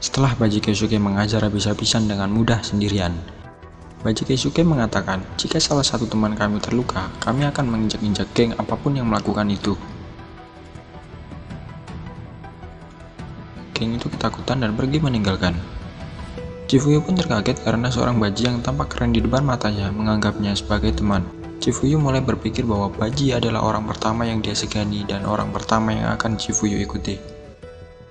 Setelah Baji Keisuke mengajar habis-habisan dengan mudah sendirian, Baji Keisuke mengatakan, jika salah satu teman kami terluka, kami akan menginjak-injak geng apapun yang melakukan itu. Geng itu ketakutan dan pergi meninggalkan. Chifuyu pun terkaget karena seorang Baji yang tampak keren di depan matanya menganggapnya sebagai teman. Chifuyu mulai berpikir bahwa Baji adalah orang pertama yang dia segani dan orang pertama yang akan Chifuyu ikuti.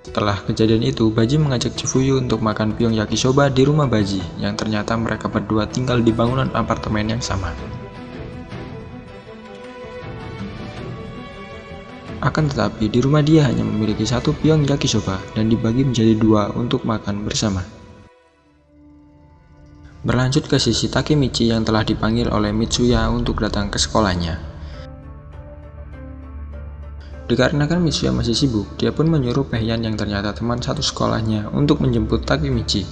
Setelah kejadian itu, Baji mengajak Chifuyu untuk makan Pyong Yakisoba di rumah Baji, yang ternyata mereka berdua tinggal di bangunan apartemen yang sama. Akan tetapi, di rumah dia hanya memiliki satu Pyong Yakisoba dan dibagi menjadi dua untuk makan bersama. Berlanjut ke sisi Takemichi yang telah dipanggil oleh Mitsuya untuk datang ke sekolahnya. Dikarenakan Mitsuya masih sibuk, dia pun menyuruh Pehyan yang ternyata teman satu sekolahnya untuk menjemput Takemichi.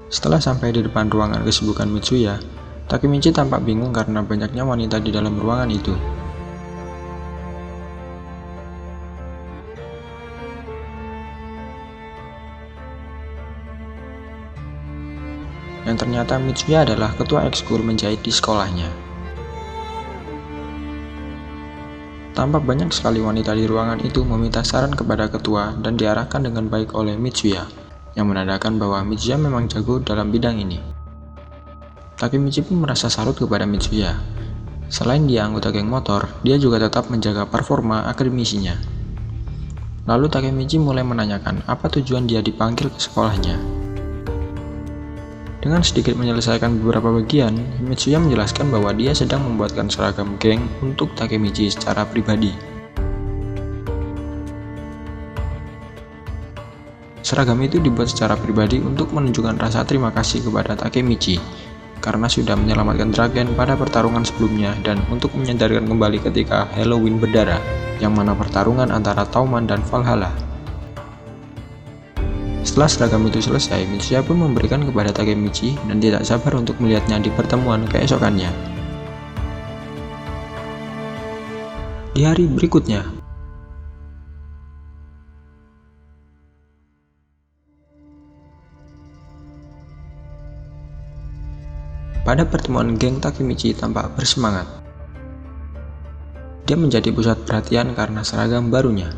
Setelah sampai di depan ruangan kesibukan Mitsuya, Takemichi tampak bingung karena banyaknya wanita di dalam ruangan itu. Yang ternyata Mitsuya adalah ketua ekskul menjahit di sekolahnya. Tampak banyak sekali wanita di ruangan itu meminta saran kepada ketua dan diarahkan dengan baik oleh Mitsuya, yang menandakan bahwa Mitsuya memang jago dalam bidang ini. Takemichi pun merasa salut kepada Mitsuya. Selain dia anggota geng motor, dia juga tetap menjaga performa akademisinya. Lalu Takemichi mulai menanyakan apa tujuan dia dipanggil ke sekolahnya. Dengan sedikit menyelesaikan beberapa bagian, Mitsuya menjelaskan bahwa dia sedang membuatkan seragam geng untuk Takemichi secara pribadi. Seragam itu dibuat secara pribadi untuk menunjukkan rasa terima kasih kepada Takemichi karena sudah menyelamatkan Draken pada pertarungan sebelumnya dan untuk menyadarkan kembali ketika Halloween berdarah, yang mana pertarungan antara Tauman dan Valhalla. Setelah seragam itu selesai, Mitsuya pun memberikan kepada Takemichi dan tidak sabar untuk melihatnya di pertemuan keesokannya. Di hari berikutnya, pada pertemuan geng, Takemichi tampak bersemangat. Dia menjadi pusat perhatian karena seragam barunya.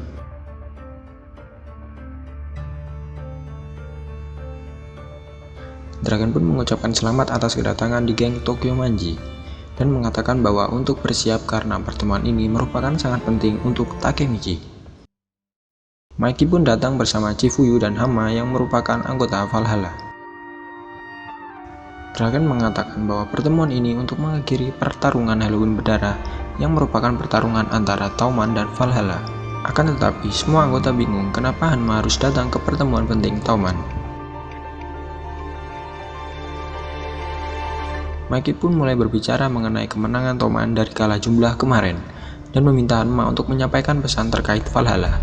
Draken pun mengucapkan selamat atas kedatangan di geng Tokyo Manji dan mengatakan bahwa untuk bersiap karena pertemuan ini merupakan sangat penting untuk Takemichi. Mikey pun datang bersama Chifuyu dan Hama yang merupakan anggota Valhalla. Draken mengatakan bahwa pertemuan ini untuk mengakhiri pertarungan Halloween berdarah yang merupakan pertarungan antara Tauman dan Valhalla. Akan tetapi, semua anggota bingung kenapa Hanma harus datang ke pertemuan penting Tauman. Mikey pun mulai berbicara mengenai kemenangan Tauman dari kalah jumlah kemarin dan meminta Hanma untuk menyampaikan pesan terkait Valhalla.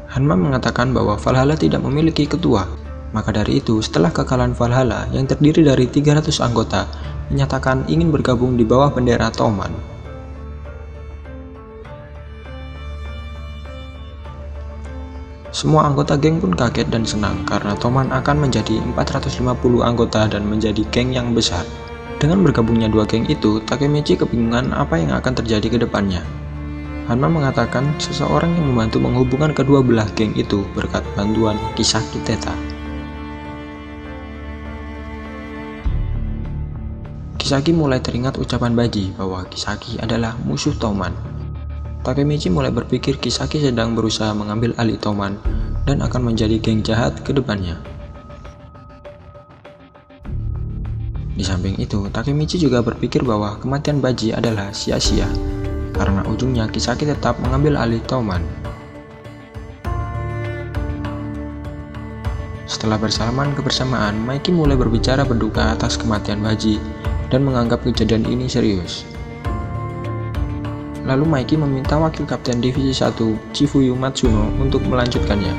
Hanma mengatakan bahwa Valhalla tidak memiliki ketua, maka dari itu setelah kekalahan Valhalla yang terdiri dari 300 anggota menyatakan ingin bergabung di bawah bendera Tauman. Semua anggota geng pun kaget dan senang karena Tauman akan menjadi 450 anggota dan menjadi geng yang besar. Dengan bergabungnya dua geng itu, Takemichi kebingungan apa yang akan terjadi ke depannya. Hanma mengatakan seseorang yang membantu menghubungkan kedua belah geng itu berkat bantuan Kisaki Teta. Kisaki mulai teringat ucapan Baji bahwa Kisaki adalah musuh Tauman. Takemichi mulai berpikir Kisaki sedang berusaha mengambil alih Tauman dan akan menjadi geng jahat ke depannya. Di samping itu, Takemichi juga berpikir bahwa kematian Baji adalah sia-sia karena ujungnya Kisaki tetap mengambil alih Tauman. Setelah bersalaman kebersamaan, Mikey mulai berbicara berduka atas kematian Baji dan menganggap kejadian ini serius. Lalu Mikey meminta wakil kapten divisi 1 Chifuyu Matsuno untuk melanjutkannya.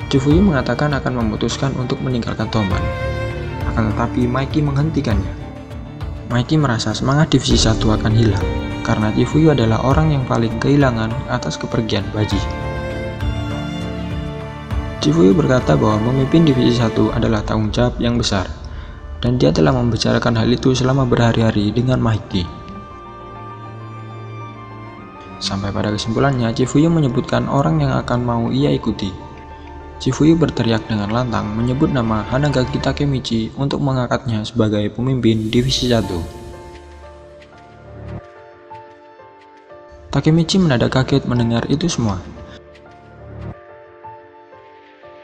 Chifuyu mengatakan akan memutuskan untuk meninggalkan Tauman. Akan tetapi Mikey menghentikannya. Mikey merasa semangat divisi 1 akan hilang. karena Chifuyu adalah orang yang paling kehilangan atas kepergian Baji. Chifuyu berkata bahwa memimpin divisi 1 adalah tanggung jawab yang besar, dan dia telah membicarakan hal itu selama berhari-hari dengan Mahiki. Sampai pada kesimpulannya, Chifuyu menyebutkan orang yang akan mau ia ikuti. Chifuyu berteriak dengan lantang menyebut nama Hanagaki Takemichi untuk mengangkatnya sebagai pemimpin divisi 1. Takemichi mendadak kaget mendengar itu semua.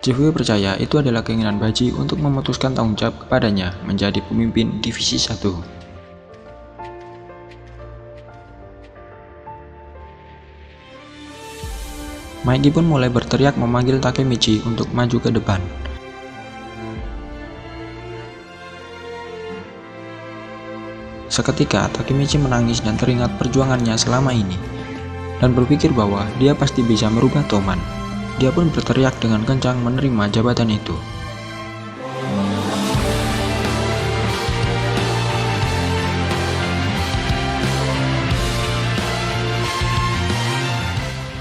Chifuyu percaya itu adalah keinginan Baji untuk memutuskan tanggung jawab kepadanya menjadi pemimpin divisi 1. Mahiki pun mulai berteriak memanggil Takemichi untuk maju ke depan. Seketika Takemichi menangis dan teringat perjuangannya selama ini, dan berpikir bahwa dia pasti bisa merubah Toman. Dia pun berteriak dengan kencang menerima jabatan itu.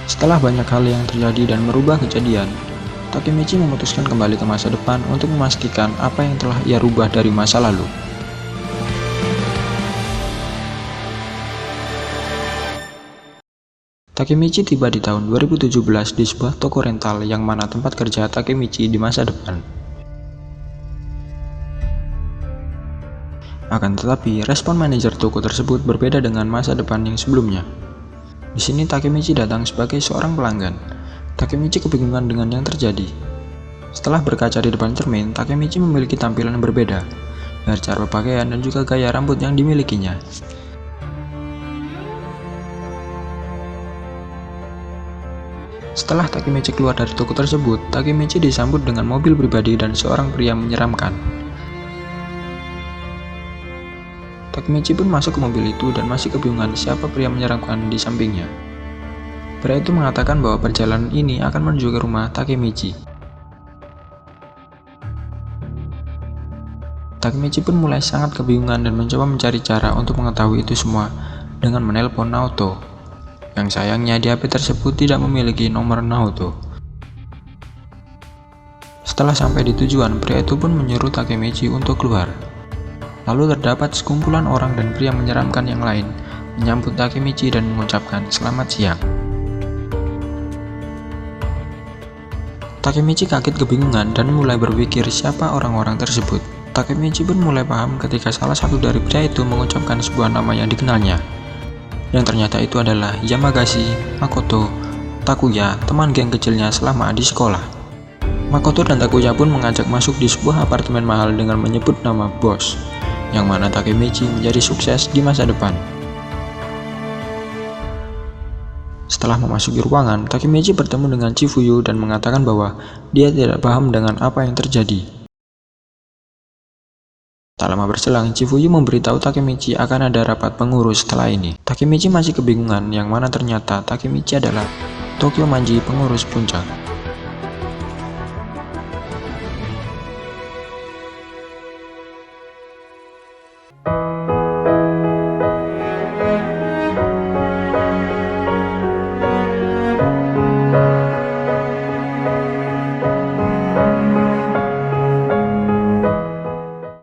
Setelah banyak hal yang terjadi dan merubah kejadian, Takemichi memutuskan kembali ke masa depan untuk memastikan apa yang telah ia rubah dari masa lalu. Takemichi tiba di tahun 2017 di sebuah toko rental yang mana tempat kerja Takemichi di masa depan. Akan tetapi, respon manajer toko tersebut berbeda dengan masa depan yang sebelumnya. Di sini Takemichi datang sebagai seorang pelanggan. Takemichi kebingungan dengan yang terjadi. Setelah berkaca di depan cermin, Takemichi memiliki tampilan yang berbeda dari cara berpakaian dan juga gaya rambut yang dimilikinya. Setelah Takemichi keluar dari toko tersebut, Takemichi disambut dengan mobil pribadi dan seorang pria menyeramkan. Takemichi pun masuk ke mobil itu dan masih kebingungan siapa pria menyeramkan di sampingnya. Pria itu mengatakan bahwa perjalanan ini akan menuju ke rumah Takemichi. Takemichi pun mulai sangat kebingungan dan mencoba mencari cara untuk mengetahui itu semua dengan menelpon Naoto. Yang sayangnya di HP tersebut tidak memiliki nomor Naoto. Setelah sampai di tujuan, pria itu pun menyuruh Takemichi untuk keluar. Lalu terdapat sekumpulan orang dan pria menyeramkan yang lain menyambut Takemichi dan mengucapkan selamat siang. Takemichi kaget kebingungan dan mulai berpikir siapa orang-orang tersebut. Takemichi pun mulai paham ketika salah satu dari pria itu mengucapkan sebuah nama yang dikenalnya. Yang ternyata itu adalah Yamagasi Makoto Takuya, teman geng kecilnya selama di sekolah. Makoto dan Takuya pun mengajak masuk di sebuah apartemen mahal dengan menyebut nama bos, yang mana Takemichi menjadi sukses di masa depan. Setelah memasuki ruangan, Takemichi bertemu dengan Chifuyu dan mengatakan bahwa dia tidak paham dengan apa yang terjadi. Tak lama berselang, Chifuyu memberitahu Takemichi akan ada rapat pengurus setelah ini. Takemichi masih kebingungan yang mana ternyata Takemichi adalah Tokyo Manji pengurus puncak.